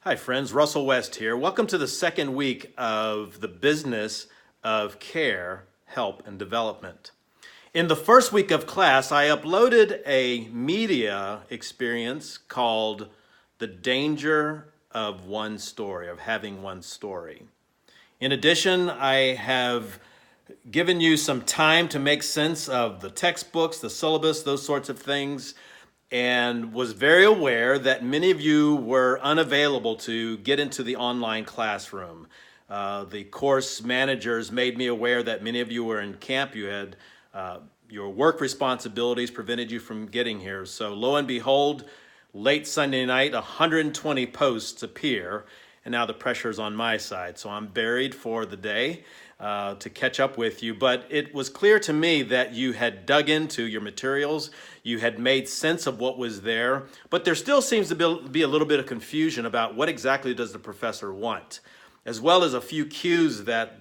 Hi friends, Russell West here. Welcome to the second week of the business of care, help, and development. In the first week of class, I uploaded a media experience called The Danger of One Story, of having one story. In addition, I have given you some time to make sense of the textbooks, the syllabus, those sorts of things, and was very aware that many of you were unavailable to get into the online classroom. The course managers made me aware that many of you were in camp. You had your work responsibilities prevented you from getting here. So lo and behold, late Sunday night, 120 posts appear, and now the pressure is on my side. So I'm buried for the day to catch up with you. But it was clear to me that you had dug into your materials, you had made sense of what was there, but there still seems to be a little bit of confusion about what exactly does the professor want, as well as a few cues that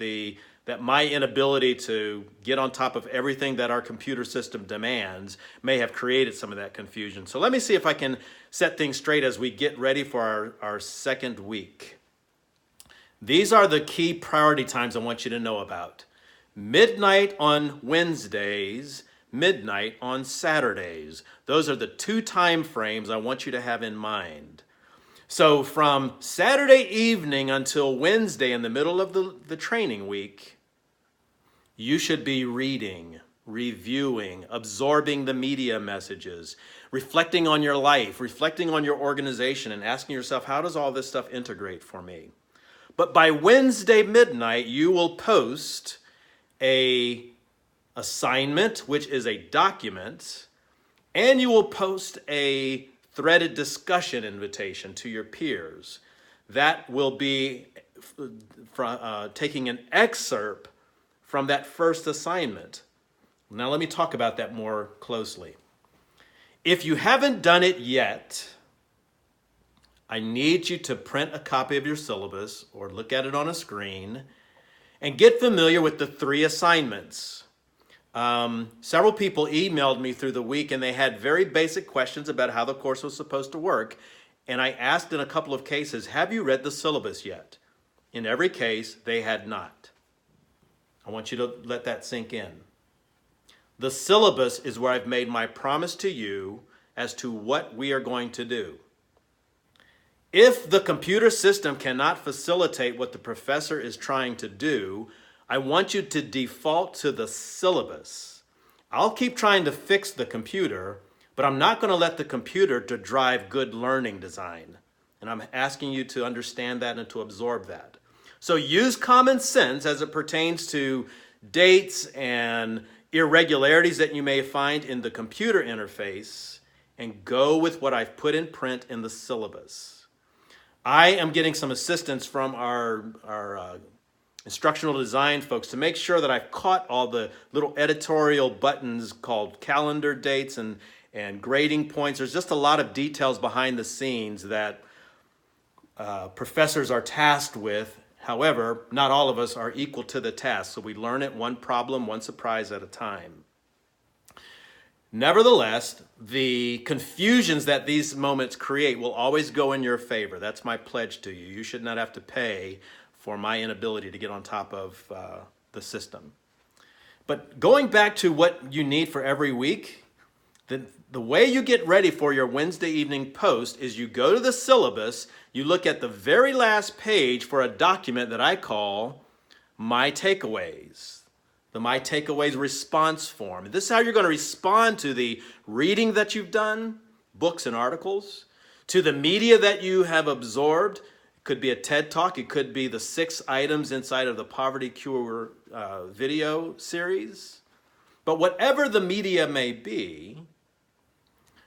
my inability to get on top of everything that our computer system demands may have created some of that confusion. So let me see if I can set things straight as we get ready for our second week. These are the key priority times I want you to know about. Midnight on Wednesdays, midnight on Saturdays. Those are the two time frames I want you to have in mind. So from Saturday evening until Wednesday in the middle of the training week, you should be reading, reviewing, absorbing the media messages, reflecting on your life, reflecting on your organization, and asking yourself, how does all this stuff integrate for me? But by Wednesday midnight, you will post a assignment, which is a document, and you will post a threaded discussion invitation to your peers. That will be taking an excerpt from that first assignment. Now let me talk about that more closely. If you haven't done it yet, I need you to print a copy of your syllabus or look at it on a screen and get familiar with the three assignments. Several people emailed me through the week and they had very basic questions about how the course was supposed to work. And I asked in a couple of cases, have you read the syllabus yet? In every case, they had not. I want you to let that sink in. The syllabus is where I've made my promise to you as to what we are going to do. If the computer system cannot facilitate what the professor is trying to do, I want you to default to the syllabus. I'll keep trying to fix the computer, but I'm not going to let the computer to drive good learning design. And I'm asking you to understand that and to absorb that. So use common sense as it pertains to dates and irregularities that you may find in the computer interface and go with what I've put in print in the syllabus. I am getting some assistance from our instructional design folks to make sure that I've caught all the little editorial buttons called calendar dates and grading points. There's just a lot of details behind the scenes that professors are tasked with. However, not all of us are equal to the task, so we learn it one problem, one surprise at a time. Nevertheless, the confusions that these moments create will always go in your favor. That's my pledge to you. You should not have to pay for my inability to get on top of the system. But going back to what you need for every week, the way you get ready for your Wednesday evening post is you go to the syllabus, you look at the very last page for a document that I call My Takeaways, the My Takeaways response form. This is how you're going to respond to the reading that you've done, books and articles, to the media that you have absorbed. It could be a TED Talk, it could be the 6 items inside of the Poverty Cure video series. But whatever the media may be,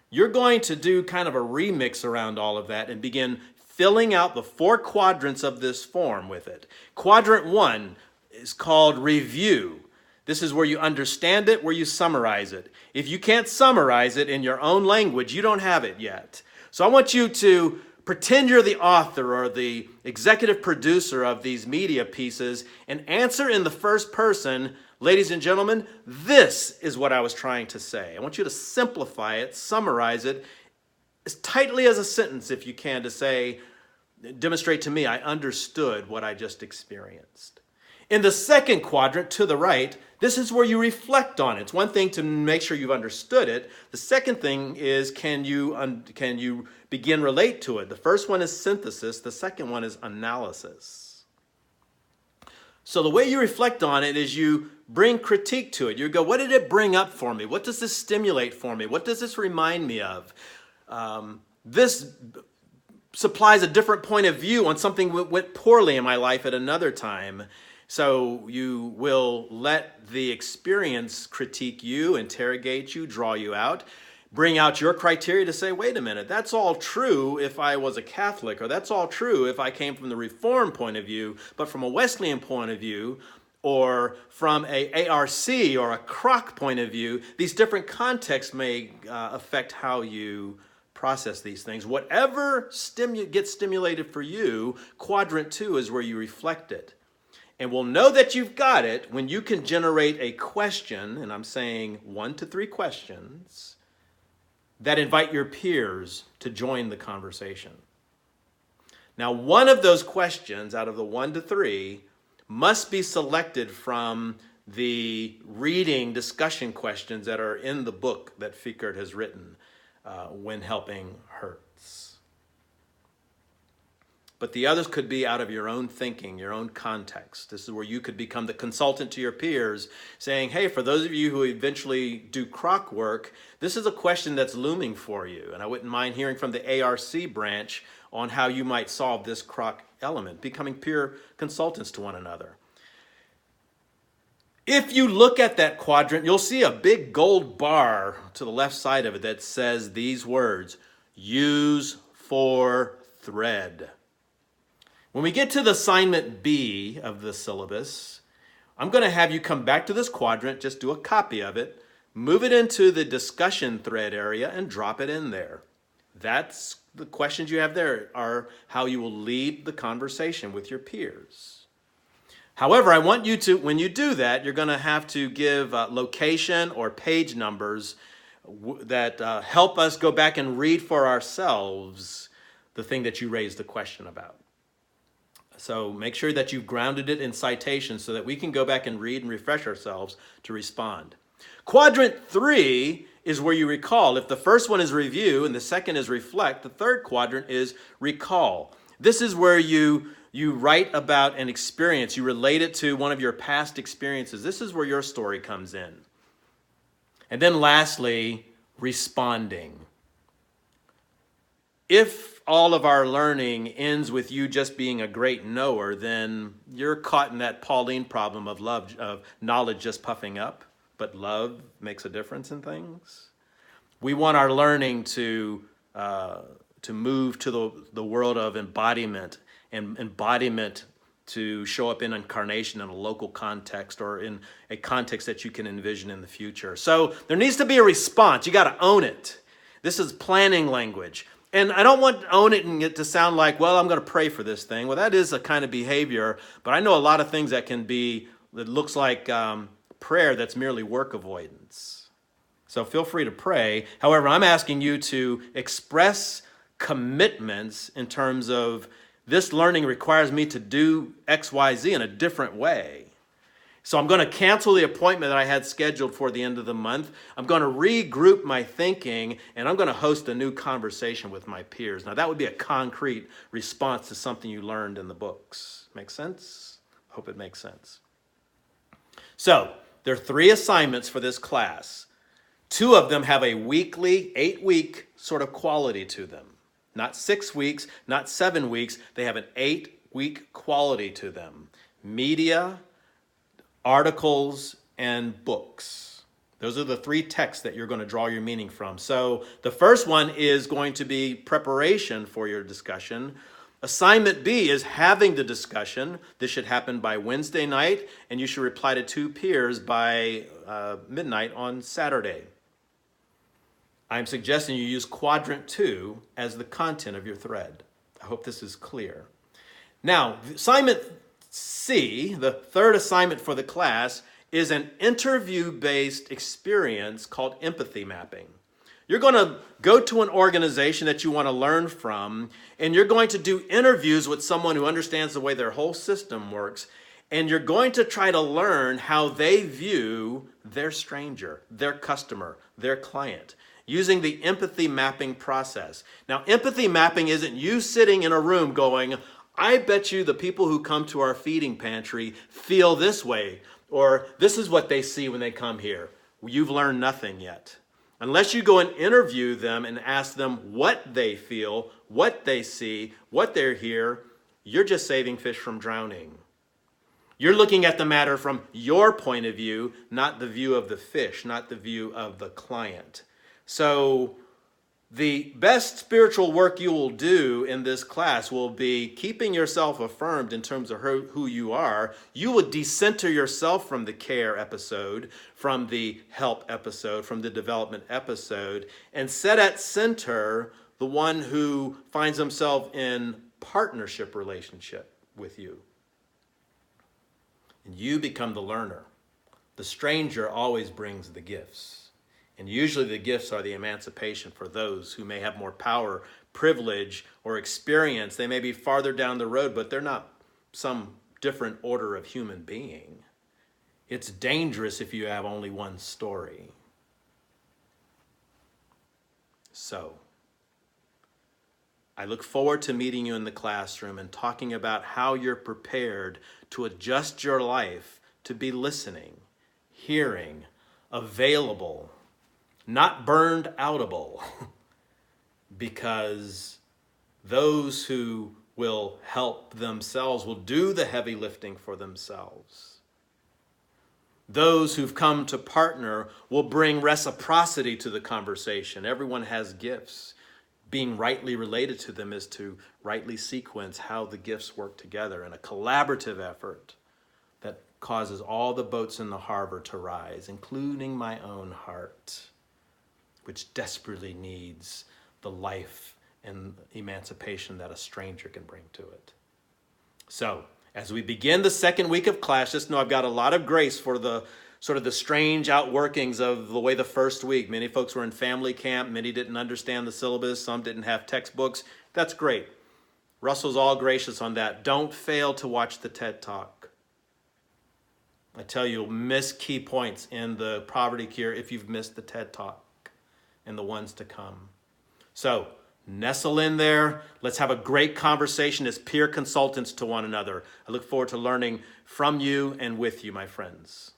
you're going to do kind of a remix around all of that and begin filling out the 4 quadrants of this form with it. Quadrant 1 is called review. This is where you understand it, where you summarize it. If you can't summarize it in your own language, you don't have it yet. So I want you to pretend you're the author or the executive producer of these media pieces and answer in the first person, ladies and gentlemen, this is what I was trying to say. I want you to simplify it, summarize it as tightly as a sentence if you can, to say, demonstrate to me I understood what I just experienced. In the second quadrant to the right, this is where you reflect on it. It's one thing to make sure you've understood it. The second thing is can you begin relate to it? The first one is synthesis. The second one is analysis. So the way you reflect on it is you bring critique to it. You go, what did it bring up for me? What does this stimulate for me? What does this remind me of? This supplies a different point of view on something that went poorly in my life at another time. So you will let the experience critique you, interrogate you, draw you out, bring out your criteria to say, wait a minute, that's all true if I was a Catholic, or that's all true if I came from the Reformed point of view, but from a Wesleyan point of view, or from a ARC or a Kroc point of view, these different contexts may affect how you process these things. Whatever gets stimulated for you, quadrant 2 is where you reflect it. And we'll know that you've got it when you can generate a question, and I'm saying 1 to 3 questions, that invite your peers to join the conversation. Now, one of those questions out of the 1 to 3 must be selected from the reading discussion questions that are in the book that Fickert has written, When Helping Hurts. But the others could be out of your own thinking, your own context. This is where you could become the consultant to your peers, saying, hey, for those of you who eventually do Kroc work, this is a question that's looming for you. And I wouldn't mind hearing from the ARC branch on how you might solve this Kroc element, becoming peer consultants to one another. If you look at that quadrant, you'll see a big gold bar to the left side of it that says these words, use for thread. When we get to the assignment B of the syllabus, I'm going to have you come back to this quadrant, just do a copy of it, move it into the discussion thread area and drop it in there. That's the questions you have there are how you will lead the conversation with your peers. However, I want you to, when you do that, you're going to have to give location or page numbers that help us go back and read for ourselves the thing that you raised the question about. So make sure that you've grounded it in citations so that we can go back and read and refresh ourselves to respond. Quadrant 3 is where you recall. If the first one is review and the second is reflect, the third quadrant is recall. This is where you write about an experience. You relate it to one of your past experiences. This is where your story comes in. And then lastly, responding. If all of our learning ends with you just being a great knower, then you're caught in that Pauline problem of knowledge just puffing up, but love makes a difference in things. We want our learning to move to the world of embodiment, and embodiment to show up in incarnation in a local context or in a context that you can envision in the future. So there needs to be a response. You got to own it. This is planning language. And I don't want to own it and get to sound like, well, I'm going to pray for this thing. Well, that is a kind of behavior, but I know a lot of things that looks like prayer that's merely work avoidance. So feel free to pray. However, I'm asking you to express commitments in terms of this learning requires me to do X, Y, Z in a different way. So I'm going to cancel the appointment that I had scheduled for the end of the month. I'm going to regroup my thinking, and I'm going to host a new conversation with my peers. Now, that would be a concrete response to something you learned in the books. Make sense? Hope it makes sense. So there are 3 assignments for this class. 2 of them have a weekly, 8-week sort of quality to them. Not 6 weeks, not 7 weeks. They have an 8-week quality to them. Media, articles, and books. Those are the 3 texts that you're going to draw your meaning from. So the first one is going to be preparation for your discussion. Assignment B is having the discussion. This should happen by Wednesday night, and you should reply to 2 peers by midnight on Saturday. I'm suggesting you use quadrant 2 as the content of your thread. I hope this is clear. Now, assignment C, the third assignment for the class, is an interview-based experience called empathy mapping. You're going to go to an organization that you want to learn from, and you're going to do interviews with someone who understands the way their whole system works, and you're going to try to learn how they view their stranger, their customer, their client, using the empathy mapping process. Now, empathy mapping isn't you sitting in a room going, I bet you the people who come to our feeding pantry feel this way, or this is what they see when they come here. You've learned nothing yet. Unless you go and interview them and ask them what they feel, what they see, what they hear, you're just saving fish from drowning. You're looking at the matter from your point of view, not the view of the fish, not the view of the client. So the best spiritual work you will do in this class will be keeping yourself affirmed in terms of who you are. You will decenter yourself from the care episode, from the help episode, from the development episode, and set at center the one who finds himself in partnership relationship with you. And you become the learner. The stranger always brings the gifts. And usually the gifts are the emancipation for those who may have more power, privilege, or experience. They may be farther down the road, but they're not some different order of human being. It's dangerous if you have only one story. So, I look forward to meeting you in the classroom and talking about how you're prepared to adjust your life to be listening, hearing, available, not burned outable, because those who will help themselves will do the heavy lifting for themselves. Those who've come to partner will bring reciprocity to the conversation. Everyone has gifts. Being rightly related to them is to rightly sequence how the gifts work together in a collaborative effort that causes all the boats in the harbor to rise, including my own heart, which desperately needs the life and emancipation that a stranger can bring to it. So, as we begin the second week of class, just know I've got a lot of grace for the sort of the strange outworkings of the way the first week. Many folks were in family camp. Many didn't understand the syllabus. Some didn't have textbooks. That's great. Russell's all gracious on that. Don't fail to watch the TED Talk. I tell you, you'll miss key points in the Poverty Cure if you've missed the TED Talk and the ones to come. So, nestle in there. Let's have a great conversation as peer consultants to one another. I look forward to learning from you and with you, my friends.